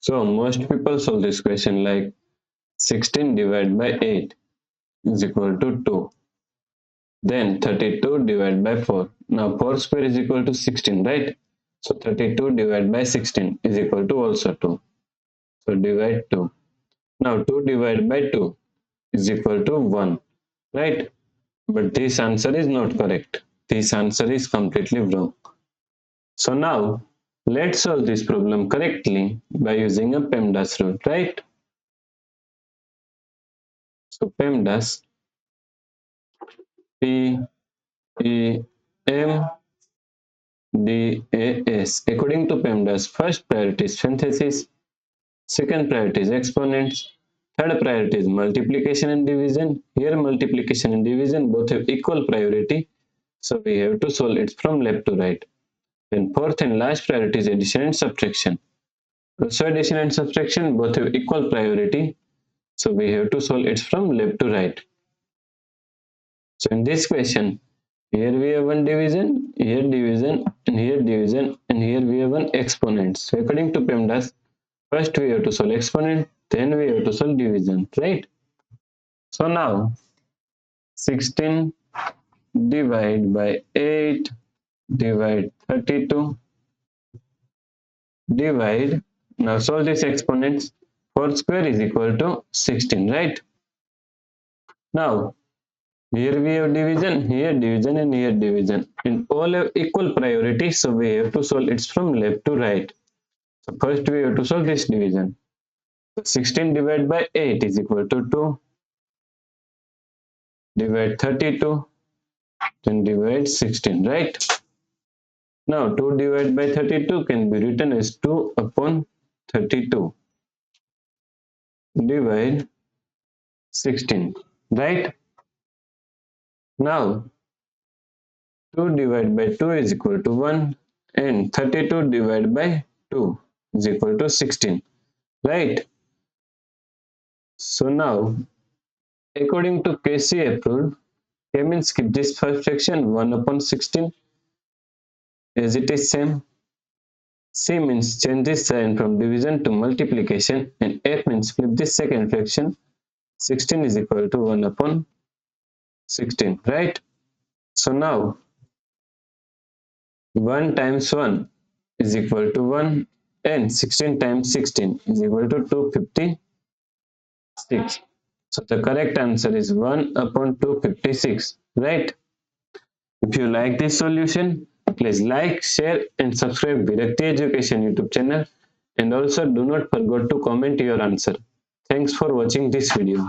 So most people solve this question like 16 divided by 8 is equal to 2. Then 32 divided by 4. Now 4 square is equal to 16, right? So 32 divided by 16 is equal to also 2. So divide 2. Now 2 divided by 2 is equal to 1, right? But this answer is not correct. This answer is completely wrong. So now let's solve this problem correctly by using a PEMDAS rule, right? So PEMDAS, P E M D A S. According to PEMDAS, first priority is synthesis, second priority is exponents, third priority is multiplication and division. Here multiplication and division both have equal priority, so we have to solve it from left to right. Then fourth and last priority is addition and subtraction. Also addition and subtraction both have equal priority, so we have to solve it from left to right. So in this question, here we have one division, here division, and here division, and here we have one exponent. So according to PEMDAS, first we have to solve exponent, then we have to solve division, right? So now 16 divide by 8 divide 32 divide. Now solve this exponents. 4 square is equal to 16, right? Now here we have division, here division, and here division, and all have equal priority, so we have to solve it from left to right. So first we have to solve this division. So 16 divided by 8 is equal to 2, divide 32, then divide 16, right? Now 2 divided by 32 can be written as 2 upon 32, divide 16, right? Now 2 divided by 2 is equal to 1, and 32 divided by 2 is equal to 16, right? So now, according to KC approved, K means keep this first fraction 1 upon 16 as it is same. C means change this sign from division to multiplication, and F means flip this second fraction. 16 is equal to 1 upon 16, right? So now 1 times 1 is equal to 1, and 16 times 16 is equal to 256. So the correct answer is 1 upon 256, right? If you like this solution, please like, share and subscribe Virakti Education YouTube channel, and also do not forget to comment your answer. Thanks for watching this video.